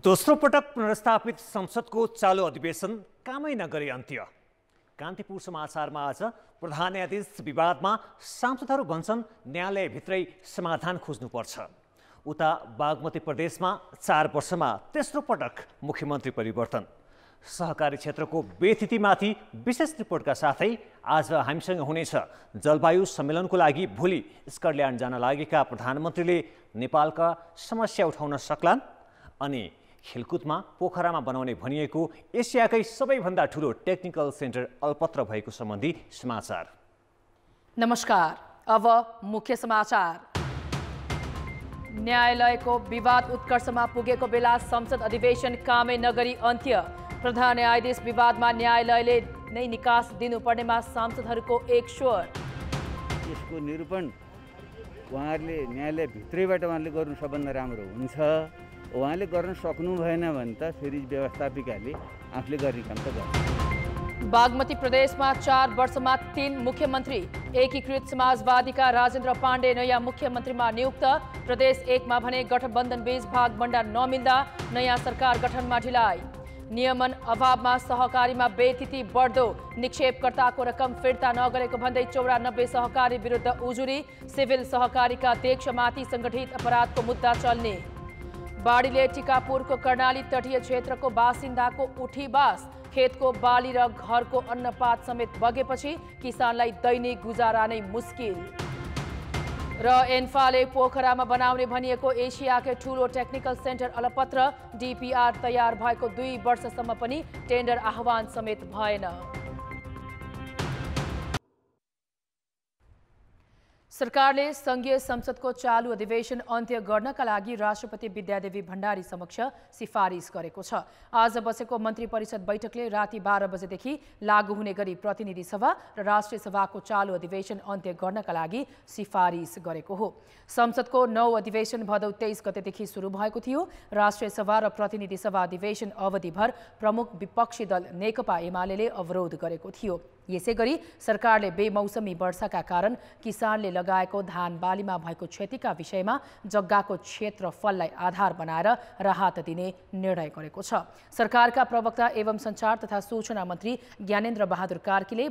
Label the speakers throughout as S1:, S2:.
S1: दोस्रो पटक पुनर्स्थापित संसदको चालू अधिवेशन कामै नगरी अन्त्य। कान्तिपुर समाचारमा आज प्रधान न्यायाधीश विवादमा सांसदहरू भन्छन् न्यायालयभित्रै समाधान खोज्नुपर्छ। उता बागमती प्रदेशमा 4 वर्षमा तेस्रो पटक मुख्यमन्त्री परिवर्तन। सहकारी क्षेत्रको बेथितिमाथि विशेष रिपोर्टका साथै आज हामीसँग हुनेछ जलवायु सम्मेलनको लागि भोलि स्कटल्यान्ड जान लागेका प्रधानमन्त्रीले नेपालका समस्या उठाउन सक्लान्। अनि खेलकुदमा पोखरामा बनाउने भनिएको एसियाकै सबैभन्दा ठुलो टेक्निकल सेन्टर अल्पत्र भएको सम्बन्धी समाचार।
S2: नमस्कार, अब मुख्य समाचार। न्यायालयको विवाद उत्कर्षमा पुगेको बेला संसद अधिवेशन कामै नगरी अन्त्य। प्रधान न्यायाधीश विवादमा न्यायालयले नै निकास दिनुपर्नेमा सांसदहरूको एक स्वर।
S3: यसको निरूपण उहाँहरूले न्यायालयभित्रैबाट उहाँले गर्नु सबभन्दा राम्रो हुन्छ। उहाँले गर्न सक्नु भएन भने त फेरि व्यवस्थापिकाले आफूले गर्ने काम त गर्छ।
S2: बागमती प्रदेशमा 4 वर्षमा 3 मुख्यमन्त्री। एकीकृत समाजवादीका राजेन्द्र पाण्डे नयाँ मुख्यमन्त्रीमा नियुक्त। प्रदेश 1 मा भने गठबन्धन बीच भागबण्डा नमिल्दा नयाँ सरकार गठनमा ढिलाइ। नियमन अभावमा सहकारीमा बेथिति बढ्दो। निक्षेपकर्ताको रकम फिर्ता नगरेको भन्दै 94 सहकारी विरुद्ध उजुरी। सिभिल सहकारीका अध्यक्षमाथि संगठित अपराधको मुद्दा चल्ने। बाढीले टिकापुरको कर्णाली तटीय क्षेत्रको बासिन्दाको उठीबास। खेतको बाली र घरको अन्नपात समेत बगेपछि किसानलाई दैनिक गुजारा नै मुस्किल। र एन्फाले पोखरामा बनाउने भनिएको एसियाकै ठूलो टेक्निकल सेन्टर अलपत्र। डीपीआर तयार भएको 2 वर्षसम्म पनि टेन्डर आह्वान समेत भएन। सरकारले संघीय संसदको चालू अधिवेशन अन्त्य गर्नका लागि राष्ट्रपति विद्यादेवी भण्डारी समक्ष सिफारिस गरेको छ। आज बसेको मन्त्री परिषद बैठकले राति 12 बजेदेखि लागू हुने गरी प्रतिनिधि सभा र राष्ट्रिय सभाको चालू अधिवेशन अन्त्य गर्नका लागि सिफारिस गरेको हो। संसदको 9 अधिवेशन भदौ 23 गतेदेखि सुरु भएको थियो। राष्ट्रिय सभा र प्रतिनिधि सभा अधिवेशन अवधिभर प्रमुख विपक्षी दल नेकपा एमाले अवरोध गरेको थियो। यसै गरी सरकारले बेमौसमी वर्षाका कारण किसानले लगाएको धान बालीमा भएको क्षतिका विषयमा जग्गाको क्षेत्रफललाई आधार बनाएर राहत दिने निर्णय गरेको छ। सरकारका प्रवक्ता एवं सञ्चार तथा सूचना मन्त्री ज्ञानेन्द्र बहादुर कार्कीले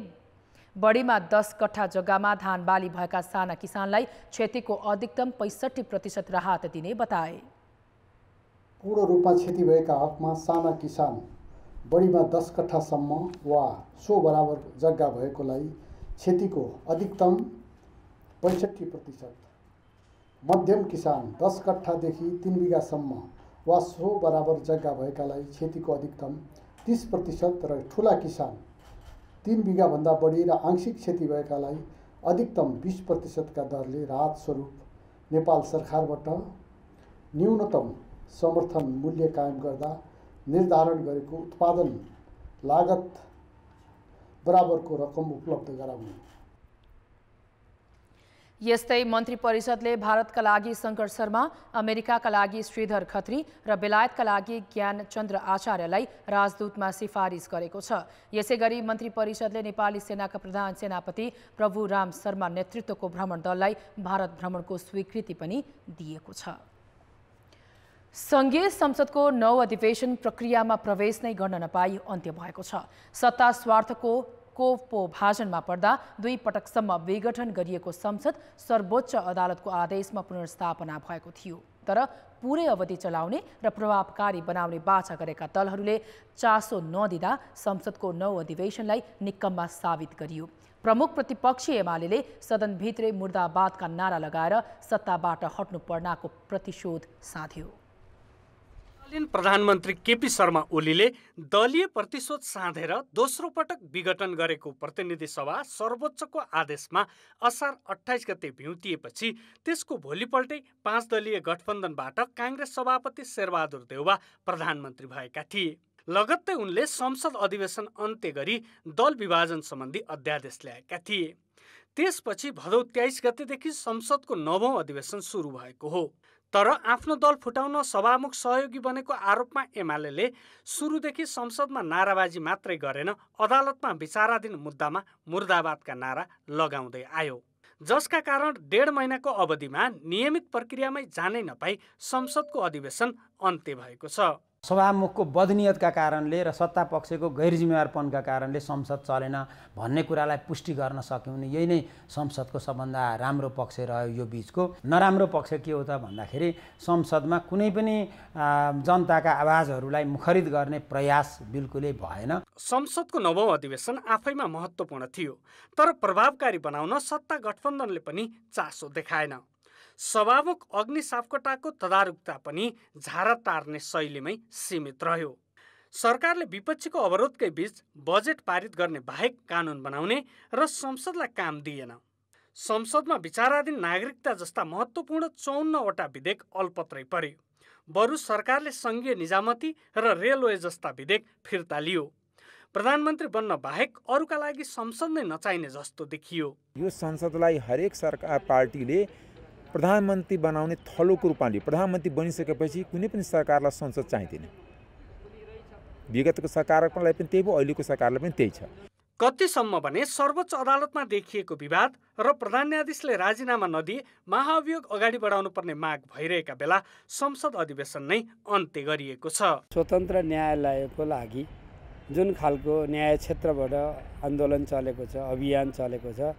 S2: बढीमा 10 कट्ठा जग्गामा धान बाली भएका साना किसानलाई क्षतिको अधिकतम 65% राहत दिने बताए।
S4: पूर्ण रूपमा क्षति भएका हकमा साना किसान बढीमा 10 कट्ठासम्म वा सो बराबर जग्गा भएकोलाई क्षतिको अधिकतम 65%, मध्यम किसान 10 कट्ठादेखि 3 बिघासम्म वा सो बराबर जग्गा भएकालाई क्षतिको अधिकतम 30% र ठुला किसान 3 बिघाभन्दा बढी र आंशिक क्षति भएकालाई अधिकतम 20% का दरले राहत स्वरूप नेपाल सरकारबाट न्यूनतम समर्थन मूल्य कायम गर्दा निर्धारण गरेको उत्पादन लागत बराबरको रकम उपलब्ध गराउने।
S2: यस्तै मन्त्री परिषदले भारतका लागि शङ्कर शर्मा, अमेरिकाका लागि श्रीधर खत्री र बेलायतका लागि ज्ञानचन्द्र आचार्यलाई राजदूतमा सिफारिस गरेको छ। यसै गरी मन्त्री परिषदले नेपाली सेनाका प्रधान सेनापति प्रभुराम शर्मा नेतृत्वको भ्रमण दललाई भारत भ्रमणको स्वीकृति पनि दिएको छ। संघीय संसदको 9 अधिवेशन प्रक्रियामा प्रवेश नै गर्न नपाई अन्त्य भएको छ। सत्ता स्वार्थको कोपोभाजनमा पर्दा 2 पटकसम्म विघटन गरिएको संसद सर्वोच्च अदालतको आदेशमा पुनर्स्थापना भएको थियो। तर पूरै अवधि चलाउने र प्रभावकारी बनाउने बाचा गरेका दलहरूले चासो नदिँदा संसदको 9 अधिवेशनलाई निकम्मा साबित गरियो। प्रमुख प्रतिपक्षी एमाले सदनभित्रै मुर्दाबादका नारा लगाएर सत्ताबाट हट्नु पर्नाको प्रतिशोध साध्यो।
S5: प्रधानमन्त्री केपी शर्मा ओलीले दलीय प्रतिशोध साधेर दोस्रो पटक विघटन गरेको प्रतिनिधि सभा सर्वोच्चको आदेशमा असार 28 गते भ्युतिएपछि त्यसको भोलिपल्टै 5 दलीय गठबन्धनबाट काङ्ग्रेस सभापति शेरबहादुर देउवा प्रधानमन्त्री भएका थिए। लगत्तै उनले संसद अधिवेशन अन्त्य गरी दल विभाजन सम्बन्धी अध्यादेश ल्याएका थिए। त्यसपछि भदौ 23 गतेदेखि संसदको 9औं अधिवेशन सुरु भएको हो। तर आफ्नो दल फुटाउन सभामुख सहयोगी बनेको आरोपमा एमाले सुरुदेखि संसदमा नाराबाजी मात्रै गरेन, अदालतमा विचाराधीन मुद्दामा मुर्दाबादका नारा लगाउँदै आयो। जसका कारण 1.5 महिनाको अवधिमा नियमित प्रक्रियामै जानै नपाई संसदको अधिवेशन अन्त्य भएको छ।
S6: सभामुखको बदनियतका कारणले र सत्ता पक्षको गैर जिम्मेवारपनका कारणले संसद चलेन भन्ने कुरालाई पुष्टि गर्न सक्यौँ भने यही नै संसदको सबभन्दा राम्रो पक्ष रह्यो। यो बीचको नराम्रो पक्ष के हो त भन्दाखेरि संसदमा कुनै पनि जनताका आवाजहरूलाई मुखरित गर्ने प्रयास बिल्कुलै भएन।
S5: संसदको 9औं अधिवेशन आफैमा महत्त्वपूर्ण थियो, तर प्रभावकारी बनाउन सत्ता गठबन्धनले पनि चासो देखाएन। सभामुख अग्नि सापकोटाको तदारुकता पनि झारा टार्ने शैलीमै सीमित रह्यो। सरकारले विपक्षीको अवरोधकै बीच बजेट पारित गर्ने बाहेक कानुन बनाउने र संसदलाई काम दिएन। संसदमा विचाराधीन नागरिकता जस्ता महत्त्वपूर्ण 54वटा विधेयक अल्पत्रै परे। बरु सरकारले सङ्घीय निजामती र रेलवे जस्ता विधेयक फिर्ता लियो। प्रधानमन्त्री बन्न बाहेक अरूका लागि संसद नै नचाहिने जस्तो देखियो।
S7: यो संसदलाई हरेक सरकार पार्टीले प्रधानमन्त्री बनाउने थलोको रूपमा लियो। प्रधानमन्त्री बनिसकेपछि कुनै पनि सरकारलाई संसद चाहिँदैन। विगतको सरकारलाई पनि त्यही भयो, अहिलेको सरकारलाई पनि त्यही छ।
S5: कतिसम्म भने सर्वोच्च अदालतमा देखिएको विवाद र प्रधान न्यायाधीशले राजीनामा नदिए महाभियोग अगाडि बढाउनु पर्ने माग भइरहेका बेला संसद अधिवेशन नै अन्त्य गरिएको छ।
S8: स्वतन्त्र न्यायालयको लागि जुन खालको न्याय क्षेत्रबाट आन्दोलन चलेको छ, अभियान चलेको छ,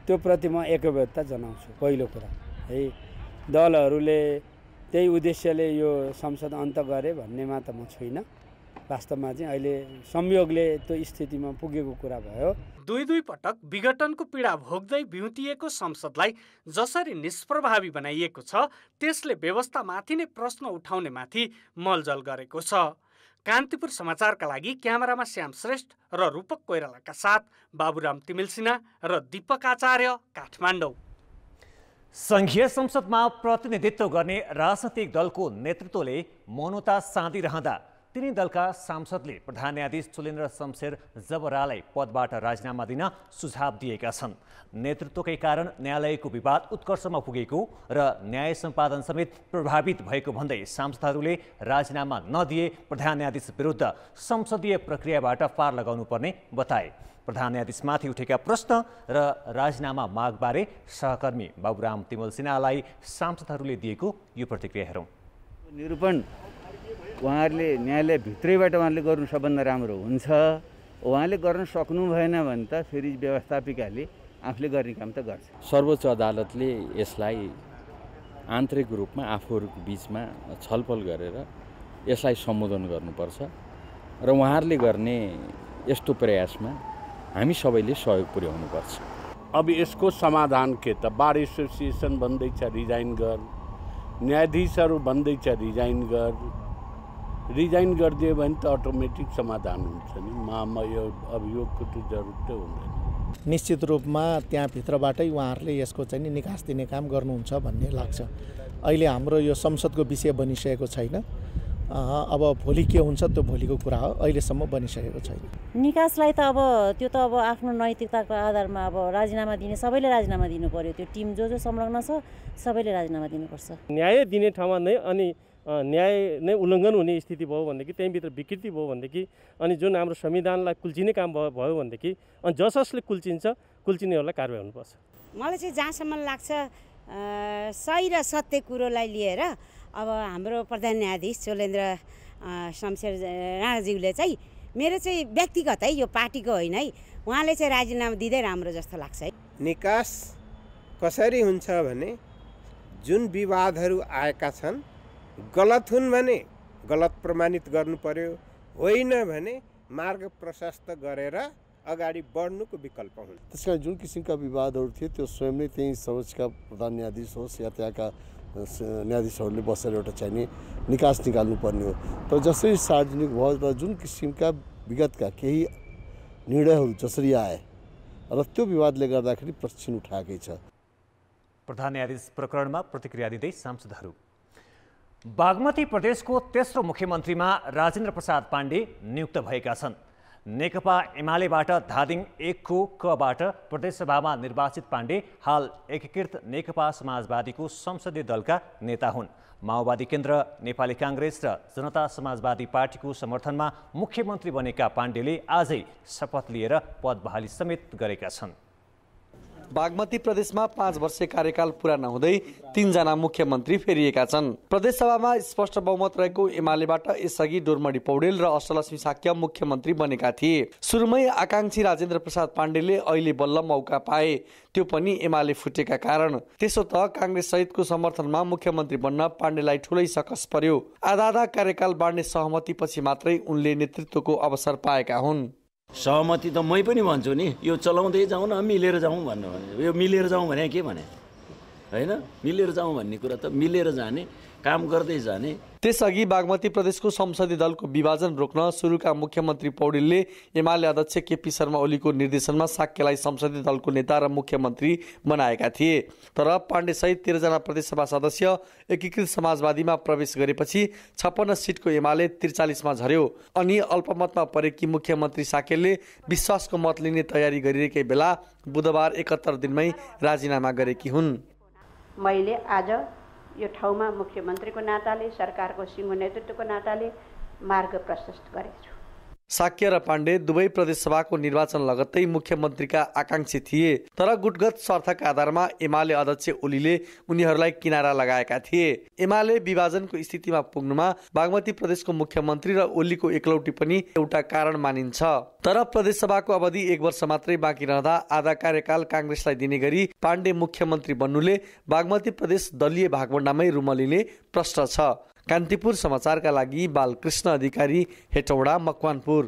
S8: त्यो प्रति म एकबद्धता जनाउँछु। पहिलो कुरा है, दलहरूले त्यही उद्देश्यले यो संसद अन्त गरे भन्नेमा त म छुइनँ। वास्तवमा चाहिँ अहिले संयोगले त्यो स्थितिमा पुगेको कुरा भयो।
S5: दुई पटक विघटनको पीडा भोग्दै बिउतिएको संसदलाई जसरी निष्प्रभावी बनाइएको छ, त्यसले व्यवस्थामाथि नै प्रश्न उठाउने माथि मलजल गरेको छ। कान्तिपुर समाचारका लागि क्यामेरामा श्याम श्रेष्ठ र रूपक कोइरालाका साथ बाबुराम तिमिल सिन्हा र दीपक आचार्य, काठमाडौँ।
S1: संघीय संसदमा प्रतिनिधित्व गर्ने राजनैतिक दलको नेतृत्वले मौनता साँधिरहँदा तिनै दलका सांसदले प्रधान न्यायाधीश चुलेन्द्र शमशेर जबरालाई पदबाट राजीनामा दिन सुझाव दिएका छन्। नेतृत्वकै कारण न्यायालयको विवाद उत्कर्षमा पुगेको र न्याय सम्पादन समेत प्रभावित भएको भन्दै सांसदहरूले राजीनामा नदिए प्रधान न्यायाधीश विरुद्ध संसदीय प्रक्रियाबाट पार लगाउनु पर्ने बताए। प्रधान न्यायाधीशमाथि उठेका प्रश्न र राजीनामा मागबारे सहकर्मी बाबुराम तिमल सिन्हालाई सांसदहरूले दिएको यो प्रतिक्रिया हेरौँ।
S3: निरूपण उहाँहरूले न्यायालयभित्रैबाट उहाँले गर्नु सबभन्दा राम्रो हुन्छ। उहाँले गर्न सक्नु भएन भने त फेरि व्यवस्थापिकाले आफूले गर्ने काम त गर्छ।
S9: सर्वोच्च अदालतले यसलाई आन्तरिक रूपमा आफूहरूको बिचमा छलफल गरेर यसलाई सम्बोधन गर्नुपर्छ र उहाँहरूले गर्ने यस्तो प्रयासमा हामी सबैले सहयोग पुर्याउनुपर्छ।
S10: अब यसको समाधान के त बार एसोसिएसन भन्दैछ रिजाइन गर, न्यायाधीशहरू भन्दैछ रिजाइन गर। रिजाइन गरिदियो भने त अटोमेटिक समाधान हुन्छ नि। यो अभियोगको त जरुरतै हुँदैन।
S11: निश्चित रूपमा त्यहाँभित्रबाटै उहाँहरूले यसको चाहिँ नि निकास दिने काम गर्नुहुन्छ भन्ने लाग्छ। अहिले हाम्रो यो संसदको विषय बनिसकेको छैन। अब भोलि के हुन्छ त्यो भोलिको कुरा हो, अहिलेसम्म बनिसकेको छैन।
S12: निकासलाई त अब त्यो त अब आफ्नो नैतिकताको आधारमा अब राजीनामा दिने सबैले राजीनामा दिनु पर्यो। त्यो टिम जो संलग्न छ सबैले राजीनामा दिनुपर्छ।
S13: न्याय दिने ठाउँमा नै अनि न्याय नै उल्लङ्घन हुने स्थिति भयो भनेदेखि, त्यहीँभित्र विकृति भयो भनेदेखि, अनि जुन हाम्रो संविधानलाई कुल्चिने काम भयो भनेदेखि, अनि जसले कुल्चिनेहरूलाई कारवाही हुनुपर्छ।
S14: मलाई चाहिँ जहाँसम्म लाग्छ सही र सत्य कुरोलाई लिएर अब हाम्रो प्रधान न्यायाधीश चोलेन्द्र शमशेर राणाज्यूले चाहिँ मेरो चाहिँ व्यक्तिगत है, यो पार्टीको होइन है, उहाँले चाहिँ राजीनामा दिँदै राम्रो जस्तो लाग्छ है।
S15: निकास कसरी हुन्छ भने जुन विवादहरू आएका छन् गलत हुन् भने गलत प्रमाणित गर्नु पर्यो, होइन भने मार्ग प्रशस्त गरेर अगाडि बढ्नुको विकल्प हुन्छ।
S16: त्यसकारण जुन किसिमका विवादहरू थिए त्यो स्वयं नै त्यही सर्वोच्चका प्रधान न्यायाधीश होस् या त्यहाँका न्यायाधीशहरूले बसेर एउटा चाहिने निकास निकाल्नुपर्ने हो। तर जसरी सार्वजनिक भयो र जुन किसिमका विगतका केही निर्णयहरू जसरी आए र त्यो विवादले गर्दाखेरि प्रश्न उठाएकै छ।
S1: प्रधान न्यायाधीश प्रकरणमा प्रतिक्रिया दिँदै सांसदहरू बागमती प्रदेशको तेस्रो मुख्यमन्त्रीमा राजेन्द्र प्रसाद पाण्डे नियुक्त भएका छन्। नेकपा एमालेबाट धादिङ 1 को कबाट प्रदेशसभामा निर्वाचित पाण्डे हाल एकीकृत नेकपा समाजवादीको संसदीय दलका नेता हुन्। माओवादी केन्द्र, नेपाली काङ्ग्रेस र जनता समाजवादी पार्टीको समर्थनमा मुख्यमन्त्री बनेका पाण्डेले आजै शपथ लिएर पद बहाली समेत गरेका छन्।
S17: बागमती प्रदेशमा 5 वर्ष कार्यकाल पूरा नहुँदै 3 जना मुख्यमन्त्री फेरिएका छन्। प्रदेशसभामा स्पष्ट बहुमत रहेको एमालेबाट यसअघि डोरमणि पौडेल र अष्टलक्ष्मी साक्य मुख्यमन्त्री बनेका थिए। सुरुमै आकांक्षी राजेन्द्र प्रसाद पाण्डेले अहिले बल्ल मौका पाए, त्यो पनि एमाले फुटेका कारण। त्यसो त कांग्रेस सहितको समर्थनमा मुख्यमन्त्री बन्न पाण्डेलाई ठुलै सकस पर्यो। आधा कार्यकाल बाँड्ने सहमतिपछि मात्रै उनले नेतृत्वको अवसर पाएका हुन्।
S18: सहमति त मै पनि भन्छु नि, यो चलाउँदै जाउँ न, मिलेर जाउँ भन्नु भने यो मिलेर जाउँ भने के भने हैन, मिलेर जाउँ भन्ने कुरा त मिलेर जाने, काम गर्दै जाने।
S17: त्यसअघि बागमती प्रदेशको संसदीय दलको विभाजन रोक्न सुरुका मुख्यमन्त्री पौडेलले एमाले अध्यक्ष केपी शर्मा ओलीको निर्देशनमा साक्यलाई संसदीय दलको नेता र मुख्यमन्त्री बनाएका थिए। तर पाण्डे सहित 13 जना प्रदेशसभा सदस्य एकीकृत समाजवादीमा प्रवेश गरेपछि 56 सिटको एमाले 43 मा झर्यो। अनि अल्पमतमा परेकी मुख्यमन्त्री साक्यले विश्वासको मत लिने तयारी गरिरहेकै बेला बुधबार 71 दिनमै राजीनामा गरेकी हुन्।
S19: मैले आज यो ठाउँमा मुख्यमन्त्रीको नाताले, सरकारको सिङ्गो नेतृत्वको नाताले मार्ग प्रशस्त गरेको छु।
S17: साक्य र पाण्डे दुवै प्रदेशसभाको निर्वाचन लगत्तै मुख्यमन्त्रीका आकांक्षी थिए। तर गुटगत स्वार्थका आधारमा एमाले अध्यक्ष ओलीले उनीहरूलाई किनारा लगाएका थिए। एमाले विभाजनको स्थितिमा पुग्नुमा बागमती प्रदेशको मुख्यमन्त्री र ओलीको एकलौटी पनि एउटा कारण मानिन्छ। तर प्रदेशसभाको अवधि 1 वर्ष मात्रै बाँकी रहँदा आधा कार्यकाल कांग्रेसलाई दिने गरी पाण्डे मुख्यमन्त्री बन्नुले बागमती प्रदेश दलीय भागवण्डामै रुमलिने प्रश्न छ। कान्तिपुर समाचारका लागि बालकृष्ण अधिकारी, हेटौडा, मकवानपुर।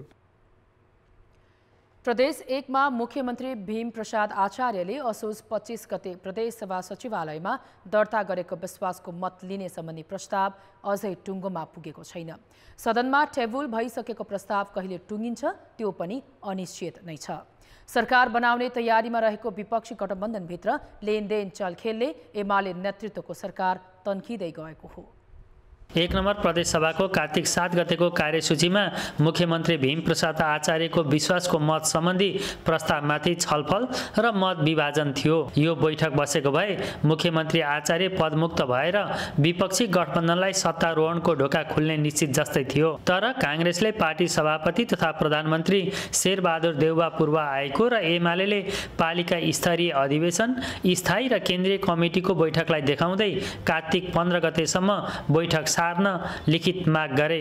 S2: प्रदेश 1 मा मुख्यमन्त्री भीम प्रसाद आचार्यले असोज 25 गते प्रदेशसभा सचिवालयमा दर्ता गरेको विश्वासको मत लिने सम्बन्धी प्रस्ताव अझै टुङ्गोमा पुगेको छैन। सदनमा टेबुल भइसकेको प्रस्ताव कहिले टुङ्गिन्छ त्यो पनि अनिश्चित नै छ। सरकार बनाउने तयारीमा रहेको विपक्षी गठबन्धनभित्र लेनदेन चलखेलले एमाले नेतृत्वको सरकार तन्किँदै गएको हो।
S20: 1 नम्बर प्रदेशसभाको कार्तिक 7 गतेको कार्यसूचीमा मुख्यमन्त्री भीम प्रसाद आचार्यको विश्वासको मत सम्बन्धी प्रस्तावमाथि छलफल र मत विभाजन थियो। यो बैठक बसेको भए मुख्यमन्त्री आचार्य पदमुक्त भएर विपक्षी गठबन्धनलाई सत्तारोहणको ढोका खुल्ने निश्चित जस्तै थियो। तर कांग्रेसले पार्टी सभापति तथा प्रधानमन्त्री शेरबहादुर देउवा पूर्व आएको र एमालेले पालिका स्तरीय अधिवेशन, स्थायी र केन्द्रीय कमिटीको बैठकलाई देखाउँदै कार्तिक 15 गतेसम्म बैठक सार्न लिखित माग गरे।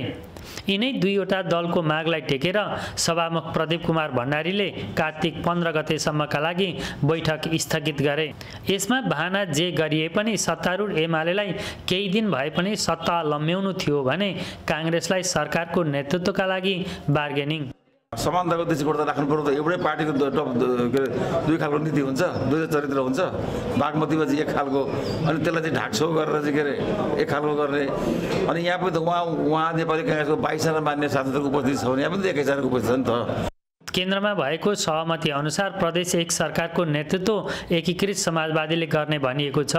S20: यिनै दुईवटा दलको मागलाई टेकेर सभामुख प्रदीप कुमार भण्डारीले कार्तिक 15 गतेसम्मका लागि बैठक स्थगित गरे। यसमा बहाना जे गरिए पनि सत्तारूढ एमालेलाई केही दिन भए पनि सत्ता लम्ब्याउनु थियो भने कांग्रेसलाई सरकारको नेतृत्वका लागि बार्गेनिङ।
S7: समानताको दृष्टिकोण त राख्नु पर्यो। त एउटै पार्टीको दुई खालको नीति हुन्छ, दुई चरित्र हुन्छ। बागमतीमा चाहिँ एक खालको, अनि त्यसलाई चाहिँ ढाकछोप गरेर चाहिँ के अरे एक खालको गर्ने। अनि यहाँ पनि त उहाँ नेपाली कांग्रेसको 22 जना मान्य सांसदहरूको उपस्थिति छ भने यहाँ पनि त 21 जनाको उपस्थिति छ नि त।
S20: केन्द्रमा भएको सहमति अनुसार प्रदेश 1 सरकारको नेतृत्व एकीकृत समाजवादीले गर्ने भनिएको छ,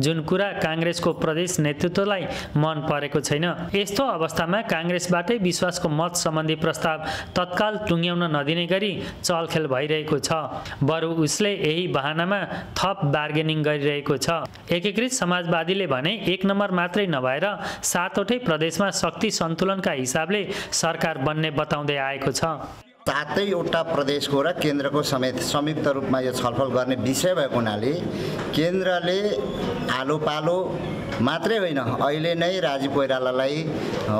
S20: जुन कुरा कांग्रेसको प्रदेश नेतृत्वलाई मन परेको छैन। यस्तो अवस्थामा कांग्रेसबाटै विश्वासको मत सम्बन्धी प्रस्ताव तत्काल टुङ्ग्याउन नदिने गरी चलखेल भइरहेको छ। बरु उसले यही बहानामा थप बार्गेनिङ गरिरहेको छ। एकीकृत समाजवादीले भने 1 नम्बर मात्रै नभएर 7वटै प्रदेशमा शक्ति सन्तुलनका हिसाबले सरकार बन्ने बताउँदै आएको छ।
S21: 7वटा प्रदेशको र केन्द्रको समेत संयुक्त रूपमा यो छलफल गर्ने विषय भएको हुनाले केन्द्रले आलो पालो मात्रै होइन, अहिले नै राजीव कोइरालालाई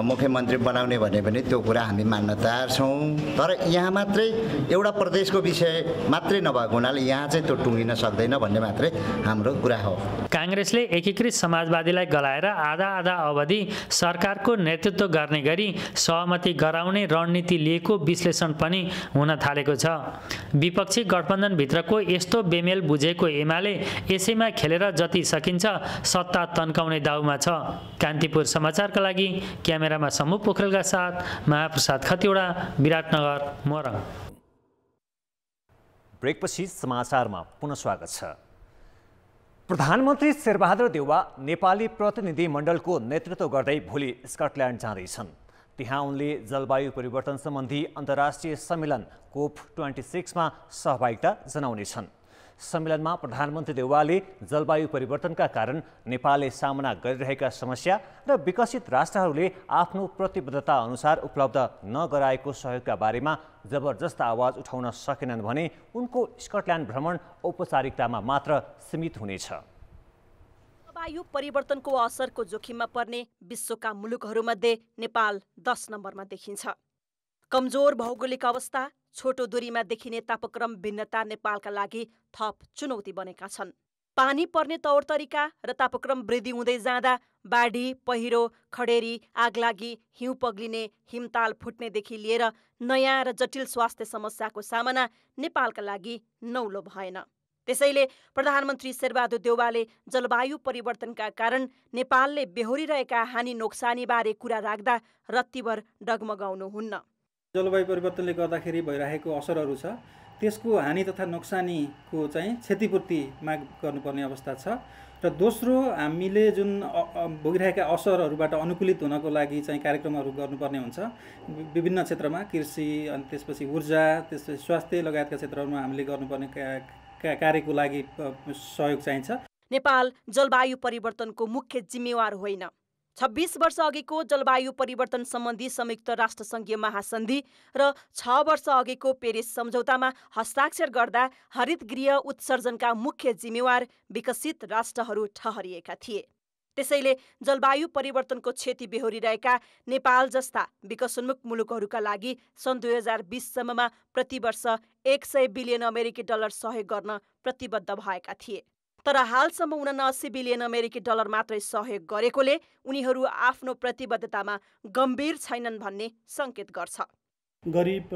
S21: मुख्यमन्त्री बनाउने भने पनि त्यो कुरा हामी मान्न तयार छौँ। तर यहाँ मात्रै एउटा प्रदेशको विषय मात्रै नभएको हुनाले यहाँ चाहिँ त्यो टुङ्गिन सक्दैन भन्ने मात्रै हाम्रो कुरा हो।
S20: कांग्रेसले एकीकृत समाजवादीलाई गलाएर आधा आधा अवधि सरकारको नेतृत्व गर्ने गरी सहमति गराउने रणनीति लिएको विश्लेषण पनि हुन थालेको छ। विपक्षी गठबन्धनभित्रको यस्तो बेमेल बुझेको एमाले यसैमा खेलेर जति सकिन्छ सत्ता तन्काउने दाउमा छ। कान्तिपुर समाचारका लागि क्यामेरामा समूह पोखरेलका साथ महाप्रसाद खतिवडा, विराटनगर, मोरङ।
S1: ब्रेकपछि समाचारमा पुनः स्वागत छ। प्रधानमन्त्री शेरबहादुर देउवा नेपाली प्रतिनिधि मण्डलको नेतृत्व गर्दै भोलि स्कटल्यान्ड जाँदैछन्। त्यहाँ उनले जलवायु परिवर्तन सम्बन्धी अन्तर्राष्ट्रिय सम्मेलन COP26 मा सहभागिता जनाउनेछन्। सम्मेलनमा प्रधानमन्त्री देउवाले जलवायु परिवर्तनका कारण नेपालले सामना गरिरहेका समस्या र विकसित राष्ट्रहरूले आफ्नो प्रतिबद्धता अनुसार उपलब्ध नगराएको सहयोगका बारेमा जबरजस्त आवाज उठाउन सकेनन् भने उनको स्कटल्यान्ड भ्रमण औपचारिकतामा मात्र सीमित हुनेछ।
S4: जलवायु परिवर्तनको असरको जोखिममा पर्ने विश्वका मुलुकहरूमध्ये नेपाल 10 नम्बरमा देखिन्छ। कमजोर भौगोलिक अवस्था, छोटो दूरीमा देखिने तापक्रम भिन्नता नेपालका लागि थप चुनौती बनेका छन्। पानी पर्ने तौर तरिका र तापक्रम वृद्धि हुँदै जाँदा बाढी, पहिरो, खडेरी, आगलागी, हिउँ पग्लिने, हिमताल फुट्नेदेखि लिएर नयाँ र जटिल स्वास्थ्य समस्याको सामना नेपालका लागि नौलो भएन। त्यसैले प्रधानमन्त्री शेरबहादुर देउवाले जलवायु परिवर्तनका कारण नेपालले बेहोरिरहेका हानि नोक्सानीबारे कुरा राख्दा रत्तिभर डगमगाउनुहुन्न।
S22: जलवायु परिवर्तनले गर्दाखेरि भइरहेको असरहरू छ, त्यसको हानि तथा नोक्सानीको चाहिँ क्षतिपूर्ति माग गर्नुपर्ने अवस्था छ। र दोस्रो, हामीले जुन भोगिरहेका असरहरूबाट अनुकूलित हुनको लागि चाहिँ कार्यक्रमहरू गर्नुपर्ने हुन्छ। विभिन्न क्षेत्रमा कृषि, अनि त्यसपछि ऊर्जा, त्यसपछि स्वास्थ्य लगायतका क्षेत्रहरूमा हामीले गर्नुपर्ने कार्यको लागि सहयोग चाहिन्छ।
S4: नेपाल जलवायु परिवर्तनको मुख्य जिम्मेवार होइन। 26 वर्ष अघिको जलवायु परिवर्तन सम्बन्धी संयुक्त राष्ट्रसङ्घीय महासन्धि र 6 वर्ष अघिको पेरिस सम्झौतामा हस्ताक्षर गर्दा हरित गृह उत्सर्जनका मुख्य जिम्मेवार विकसित राष्ट्रहरू ठहरिएका थिए। त्यसैले जलवायु परिवर्तनको क्षति बेहोरिरहेका नेपाल जस्ता विकासोन्मुख मुलुकहरूका लागि सन् 2020 सम्ममा प्रतिवर्ष 100 बिलियन अमेरिकी डलर सहयोग गर्न प्रतिबद्ध भएका थिए। तर हालसम्म 79 बिलियन अमेरिकी डलर मात्रै सहयोग गरेकोले उनीहरू आफ्नो प्रतिबद्धतामा गम्भीर छैनन् भन्ने सङ्केत गर्छ।
S23: गरिब,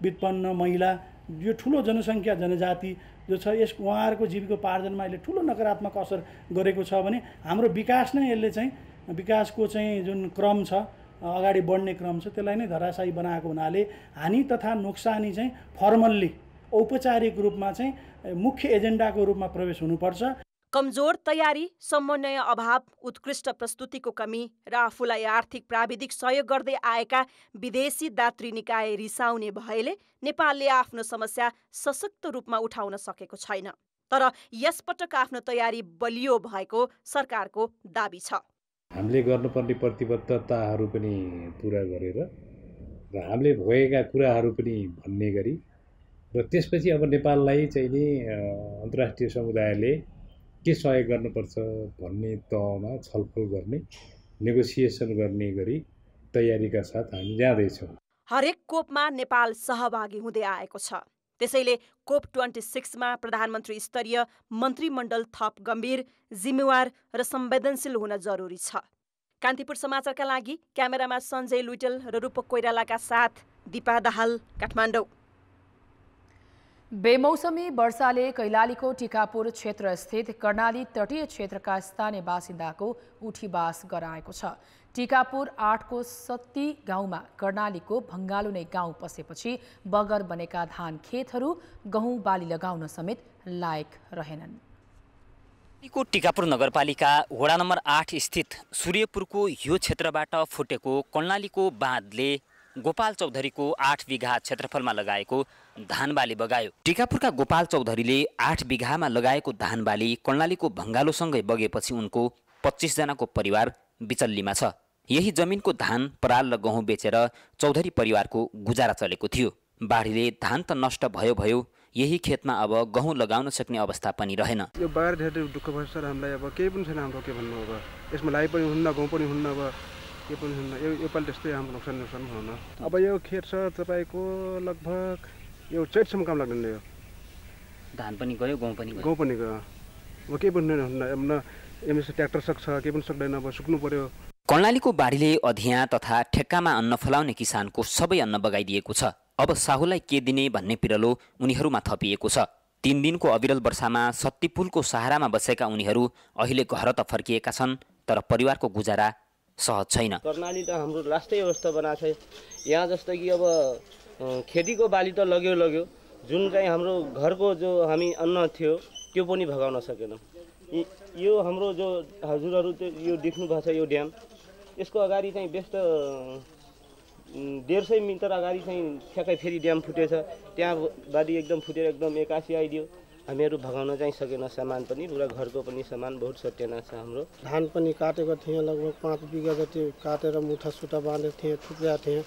S23: विपन्न, महिला, यो ठुलो जनसङ्ख्या जनजाति जो छ, यस उहाँहरूको जीविकोपार्जनमा अहिले ठुलो नकारात्मक असर गरेको छ भने हाम्रो विकास नै यसले चाहिँ विकासको चाहिँ जुन क्रम छ, अगाडि बढ्ने क्रम छ, त्यसलाई नै धराशायी बनाएको हुनाले हानि तथा नोक्सानी चाहिँ फर्मल्ली औपचारिक रूपमा चाहिँ मुख्य एजेन्डाको रूपमा प्रवेश हुनुपर्छ।
S4: कमजोर तयारी, समन्वय अभाव, उत्कृष्ट प्रस्तुतिको कमी र आफूलाई आर्थिक प्राविधिक सहयोग गर्दै आएका विदेशी दात्री निकाय रिसाउने भएले नेपालले आफ्नो समस्या सशक्त रूपमा उठाउन सकेको छैन। तर यसपटक आफ्नो तयारी बलियो भएको सरकारको दाबी छ।
S24: हामीले गर्नुपर्ने प्रतिबद्धताहरू पनि पुरा गरेर र हामीले भएका कुराहरू पनि भन्ने गरी र त्यसपछि अब नेपाललाई चाहिँ नि अन्तर्राष्ट्रिय समुदायले के सहयोग गर्नुपर्छ भन्ने तहमा छलफल गर्ने, नेगोसिएसन गर्ने गरी तयारीका साथ हामी जाँदैछौँ।
S4: हरेक कोपमा नेपाल सहभागी हुँदै आएको छ। त्यसैले कोप 26मा प्रधानमन्त्री स्तरीय मन्त्रीमण्डल थप गम्भीर, जिम्मेवार र संवेदनशील हुन जरुरी छ। कान्तिपुर समाचारका लागि क्यामेरामा सञ्जय लुइटेल र रूपक कोइरालाका साथ दिपा दाहाल, काठमाडौँ।
S2: बेमौसमी वर्षाले कैलालीको टिकापुर क्षेत्रस्थित कर्णाली तटीय क्षेत्रका स्थानीय बासिन्दाको उठीबास गराएको छ। टिकापुर 8 को सत्ती गाउँमा कर्णालीको भङ्गालो नै गाउँ पसेपछि बगर बनेका धान खेतहरू गहुँ बाली लगाउन समेत लायक रहेनन्।
S25: टिकापुर नगरपालिका वडा नम्बर 8 स्थित सूर्यपुरको यो क्षेत्रबाट फुटेको कर्णालीको बाँधले गोपाल चौधरीको 8 बिघा क्षेत्रफलमा लगाएको धान बाली बगायो। टिकापुरका गोपाल चौधरीले 8 बिघामा लगाएको धान बाली कर्णालीको भङ्गालोसँगै बगेपछि उनको 25 जनाको परिवार बिचल्लीमा छ। यही जमिनको धान, पराल र गहुँ बेचेर चौधरी परिवारको गुजारा चलेको थियो। बाढीले धान त नष्ट भयो, यही खेतमा अब गहुँ लगाउन सक्ने अवस्था पनि रहेन।
S26: यो बाढ धेरै दुःख भयो सर, हामीलाई अब केही पनि छैन। हाम्रो के भन्नु, अब यसमा लाइ पनि हुन्न, गहुँ पनि हुन्न, अब के पनि हुन्न। यो पालि त्यस्तै हाम्रो नोक्सान हुन। अब यो खेत छ तपाईँको लगभग यो चैतसम्म काम लाग्दैन। यो
S25: धान पनि गयो, गहुँ पनि
S26: गयो। अब केही पनि हुन्न। एमएस ट्र्याक्टर सक्छ, केही पनि सक्दैन। अब सुक्नु पर्यो।
S25: कर्णालीको बाढीले अधिया तथा ठेक्कामा अन्न फलाउने किसानको सबै अन्न बगाइदिएको छ। अब साहुलाई के दिने भन्ने पिरलो उनीहरूमा थपिएको छ। 3 दिनको अविरल वर्षामा सत्तीपुलको सहारामा बसेका उनीहरू अहिले घर त फर्किएका छन्, तर परिवारको गुजारा सहज छैन।
S27: कर्णाली त हाम्रो राष्ट्रिय अवस्था बनाएको छ। यहाँ जस्तो कि अब खेतीको बाली त लग्यो, जुन चाहिँ हाम्रो घरको जो हामी अन्न थियो त्यो पनि भगाउन सकेन। यो हाम्रो जो हजुरहरू यो देख्नु भएको छ, यो ड्याम, यसको अगाडि चाहिँ बेस्ट 150 मिटर अगाडि चाहिँ ठ्याक्कै फेरि ड्याम फुटेछ। त्यहाँ बाली एकदम फुटेर एकदम 81 आइदियो। हामीहरू भगाउन चाहिँ सकेन सामान पनि, पुरा घरको पनि सामान बहुत सत्यानाश छ हाम्रो।
S3: धान पनि काटेको थिएँ, लगभग 5 बिघा जति काटेर मुठा सुटा बाँधेको थिएँ, थुप्रेको थिएँ,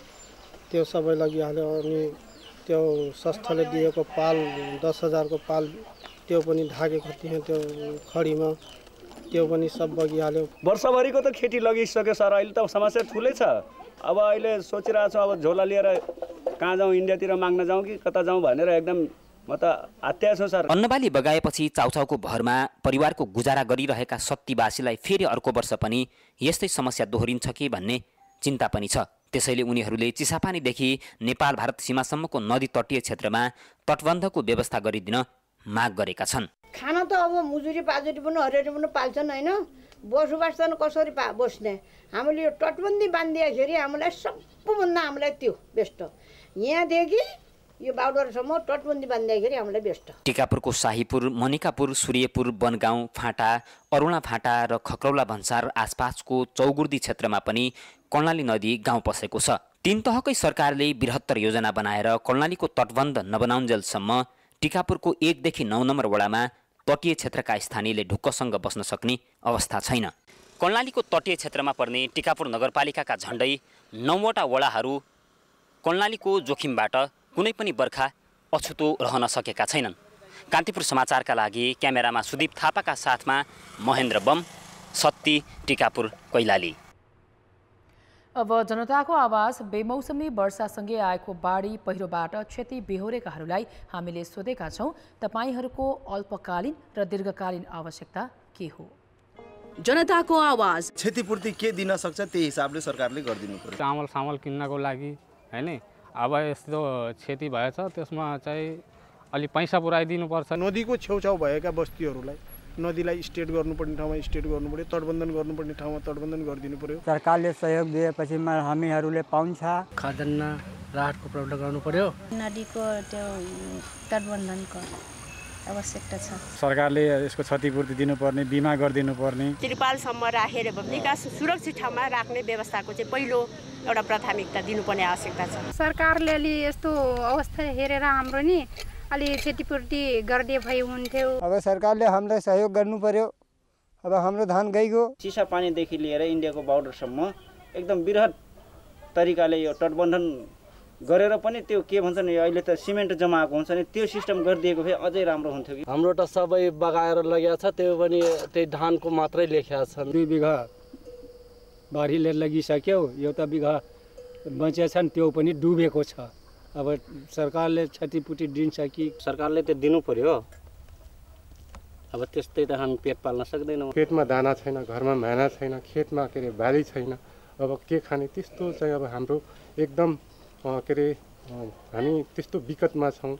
S3: त्यो सबै लगिहाल्यो। अनि त्यो संस्थाले दिएको पाल 10,000 को पाल त्यो पनि ढाकेको थिएँ त्यो खडीमा, त्यो पनि सब बगिहाल्यो।
S5: वर्षभरिको त खेती लगिसक्यो सर, अहिले त समस्या ठुलै छ। अब अहिले सोचिरहेको छु अब झोला लिएर कहाँ जाउँ, इन्डियातिर माग्न जाउँ कि कता जाउँ भनेर एकदम म त आत्या छु सर।
S25: अन्नबाली बगाएपछि चाउचाउको भरमा परिवारको गुजारा गरिरहेका सत्तीवासीलाई फेरि अर्को वर्ष पनि यस्तै समस्या दोहोरिन्छ कि भन्ने चिन्ता पनि छ। त्यसैले उनीहरूले चिसापानीदेखि नेपाल भारत सीमासम्मको नदी तटीय क्षेत्रमा तटबन्धको व्यवस्था गरिदिन माग गरेका छन्।
S6: खाना त अब मुजुरी पाजुरी पनि हरेरी पनि पाल्छन् होइन, बसोबास त कसरी बस्ने। हामीले यो तटबन्दी बाँधिदिएखेरि हामीलाई सबभन्दा हामीलाई त्यो बेस्ट, यहाँदेखि यो बाउडरसम्म तटबन्दी बाँधिदिएखेरि हामीलाई बेस्ट।
S25: टिकापुरको शाहीपुर, मनिकापुर, सूर्यपुर, बनगाउँ, फाँटा, अरुणा फाँटा र खक्रौला भन्सार आसपासको चौगुर्दी क्षेत्रमा पनि कर्णाली नदी गाउँ पसेको छ। 3 तहकै सरकारले बृहत्तर योजना बनाएर कर्णालीको तटबन्ध नबनाउन्जेलसम्म टिकापुरको 1 देखि 9 नम्बर वडामा तटीय क्षेत्रका स्थानीयले ढुक्कसँग बस्न सक्ने अवस्था छैन। कर्णालीको तटीय क्षेत्रमा पर्ने टिकापुर नगरपालिकाका झण्डै 9वटा वडाहरू कर्णालीको जोखिमबाट कुनै पनि बर्खा अछुतो रहन सकेका छैनन्। कान्तिपुर समाचारका लागि क्यामेरामा सुदीप थापाका साथमा महेन्द्र बम, सत्ती, टिकापुर, कैलाली।
S2: अब जनताको आवाज बेमौसमी वर्षासँगै आएको बाढी पहिरोबाट क्षति बेहोरेकाहरूलाई हामीले सोधेका छौँ, तपाईँहरूको अल्पकालीन र दीर्घकालीन आवश्यकता के हो?
S8: जनताको आवाज
S9: क्षतिपूर्ति के दिन सक्छ त्यही हिसाबले सरकारले गरिदिनु पर्यो।
S10: चामल सामल किन्नको लागि हैन, अब यस्तो क्षति भएछ त्यसमा चाहिँ अलि पैसा पुर्याइदिनु पर्छ।
S3: नदीको छेउछाउ भएका बस्तीहरूलाई नदीलाई स्टेट गर्नुपर्ने ठाउँमा स्टेट गर्नु पर्यो, तटबन्धन गर्नुपर्ने ठाउँमा तटबन्धन गरिदिनु पर्यो।
S11: सरकारले सहयोग दिएपछि हामीहरूले पाउँछ।
S27: खाद्यान्न राहतको प्रबन्ध गर्नु पर्यो।
S28: नदीको त्यो तटबन्धनको आवश्यकता छ।
S11: सरकारले यसको क्षतिपूर्ति दिनुपर्ने, बिमा गरिदिनु पर्ने।
S28: त्रिपालसम्म राखेर विकास सुरक्षित ठाउँमा राख्ने व्यवस्थाको चाहिँ पहिलो एउटा प्राथमिकता दिनुपर्ने आवश्यकता छ।
S29: सरकारले अलि यस्तो अवस्था हेरेर हाम्रो नि अलि क्षतिपूर्ति गरिदिए भए हुन्थ्यो।
S11: अब सरकारले हामीलाई सहयोग गर्नु पर्यो। अब हाम्रो धान गइगयो।
S27: चिसा पानीदेखि लिएर इन्डियाको बार्डरसम्म एकदम बृहत तरिकाले यो तटबन्धन गरेर पनि त्यो के भन्छ नि, अहिले त सिमेन्ट जमाएको हुन्छ नि, त्यो सिस्टम गरिदिएको भए अझै राम्रो हुन्थ्यो कि। हाम्रो त सबै बगाएर लगेको छ, त्यो पनि त्यही धानको मात्रै लेखेको छ।
S11: 2 बिघा बाढीले लगिसक्यो, एउटा बिघा बचेछन् त्यो पनि डुबेको छ। अब सरकारले क्षतिपूर्ति दिन्छ कि?
S27: सरकारले त दिनु पर्यो। अब त्यस्तै त हामी पेट पाल्न सक्दैनौँ।
S3: पेटमा दाना छैन, घरमा मेहनत छैन, खेतमा के अरे बाली छैन, अब के खाने, त्यस्तो चाहिँ अब हाम्रो एकदम के अरे हामी त्यस्तो विकटमा छौँ।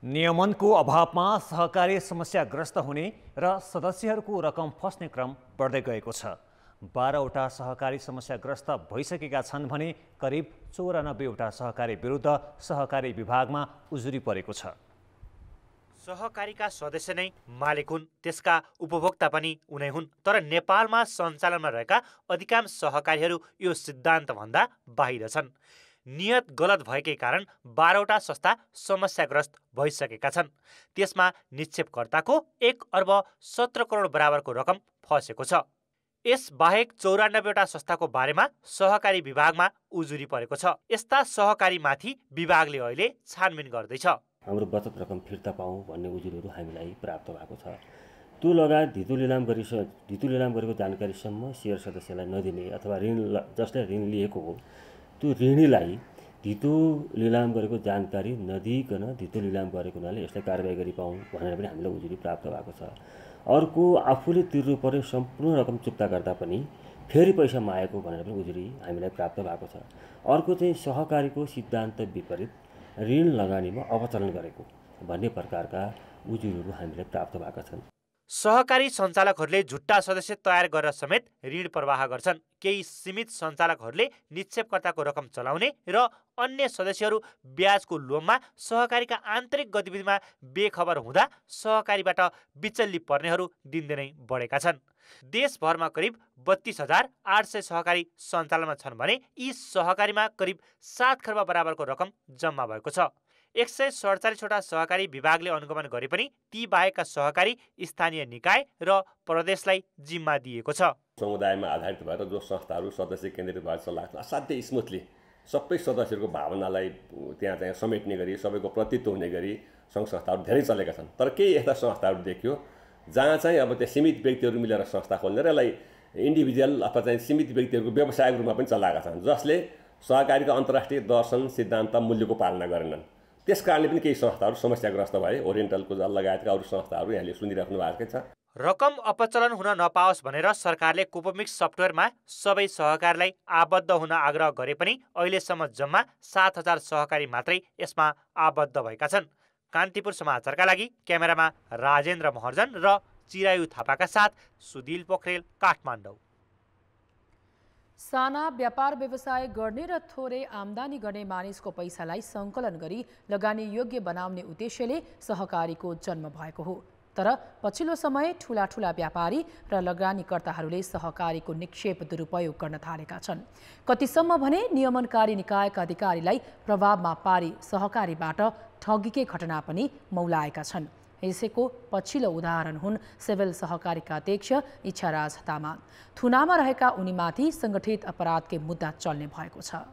S1: नियमनको अभावमा सहकारी समस्याग्रस्त हुने र सदस्यहरूको रकम फस्ने क्रम बढ्दै गएको छ। 12वटा सहकारी समस्याग्रस्त भइसकेका छन् भने करिब 94वटा सहकारी विरुद्ध सहकारी विभागमा उजुरी परेको छ।
S30: सहकारीका सदस्य नै मालिक हुन्, त्यसका उपभोक्ता पनि उनै हुन्। तर नेपालमा सञ्चालनमा रहेका अधिकांश सहकारीहरू यो सिद्धान्तभन्दा बाहिर छन्। नियत गलत भएकै कारण 12वटा संस्था समस्याग्रस्त भइसकेका छन्। त्यसमा निक्षेपकर्ताको 1 अर्ब 17 करोड बराबरको रकम फसेको छ। यसबाहेक 94वटा संस्थाको बारेमा सहकारी विभागमा उजुरी परेको छ। यस्ता सहकारीमाथि विभागले अहिले छानबिन गर्दैछ।
S31: हाम्रो बचत रकम फिर्ता पाऊँ भन्ने उजुरीहरू हामीलाई प्राप्त भएको छ। त्यो लगायत धितो लिलाम गरेको जानकारीसम्म सेयर सदस्यलाई नदिने अथवा ऋण जसले ऋण लिएको हो त्यो ऋणीलाई धितो लिलाम गरेको जानकारी नदिइकन धितो लिलाम गरेको हुनाले यसलाई कारबाही गरी पाऊँ भनेर पनि हामीलाई उजुरी प्राप्त भएको छ। अर्को, आफूले तिर्नु पर्ने सम्पूर्ण रकम चुक्ता गर्दा पनि फेरि पैसा मागेको भनेर पनि उजुरी हामीलाई प्राप्त भएको छ। अर्को चाहिँ सहकारीको सिद्धान्त विपरीत ऋण लगानीमा अवचलन गरेको भन्ने प्रकारका उजुरीहरू हामीलाई प्राप्त भएका छन्।
S30: सहकारी सञ्चालकहरूले झुट्टा सदस्य तयार गरेर समेत ऋण प्रवाह गर्छन्। केही सीमित सञ्चालकहरूले निक्षेपकर्ताको रकम चलाउने र अन्य सदस्यहरू ब्याजको लोभमा सहकारीका आन्तरिक गतिविधिमा बेखबर हुँदा सहकारीबाट बिचल्ली पर्नेहरू दिनदिनै बढेका छन्। देशभरमा करिब 32,800 सहकारी सञ्चालनमा छन् भने यी सहकारीमा करिब 7 खर्ब बराबरको रकम जम्मा भएको छ। 147वटा सहकारी विभागले अनुगमन गरे पनि ती बाहेकका सहकारी स्थानीय निकाय र प्रदेशलाई जिम्मा दिएको छ।
S7: समुदायमा आधारित भएर जो संस्थाहरू सदस्य केन्द्रित भएर चलाएको असाध्यै स्मुथली सबै सदस्यहरूको भावनालाई त्यहाँ चाहिँ समेट्ने गरी सबैको प्रतित्व हुने गरी सङ्घ संस्थाहरू धेरै चलेका छन्। तर केही यस्ता संस्थाहरू देखियो जहाँ चाहिँ अब त्यो सीमित व्यक्तिहरू मिलेर संस्था खोल्ने र यसलाई इन्डिभिजुअल अथवा चाहिँ सीमित व्यक्तिहरूको व्यवसायिक रूपमा पनि चलाएका छन्, जसले सहकारीका अन्तर्राष्ट्रिय दर्शन सिद्धान्त मूल्यको पालना गरेनन्। त्यस कारणले पनि केही संस्थाहरू समस्याग्रस्त भए। ओरिएन्टलको लगायतका अरू संस्थाहरू यहाँले सुनिराख्नु भएकै छ।
S30: रकम अपचलन हुन नपाओस् भनेर सरकारले कोपोमिक्स सफ्टवेयरमा सबै सहकारीलाई आबद्ध हुन आग्रह गरे पनि अहिलेसम्म जम्मा 7,000 सहकारी मात्रै यसमा आबद्ध भएका छन्। कान्तिपुर समाचारका लागि क्यामेरामा राजेन्द्र महर्जन र चिरायु थापाका साथ सुदिल पोखरेल, काठमाडौँ।
S2: साना व्यापार व्यवसाय गर्ने र थोरै आम्दानी गर्ने मानिसको पैसालाई सङ्कलन गरी लगानी योग्य बनाउने उद्देश्यले सहकारीको जन्म भएको हो। तर पछिल्लो समय ठूला व्यापारी र लगानीकर्ताहरूले सहकारीको निक्षेप दुरुपयोग गर्न थालेका छन्। कतिसम्म भने नियमनकारी निकायका अधिकारीलाई प्रभावमा पारी सहकारीबाट ठगीकै घटना पनि मौलाएका छन्। यसैको पछिल्लो उदाहरण हुन् सिभिल सहकारीका अध्यक्ष इच्छाराज तामाङ। थुनामा रहेका उनीमाथि सङ्गठित अपराधकै मुद्दा चल्ने भएको छ।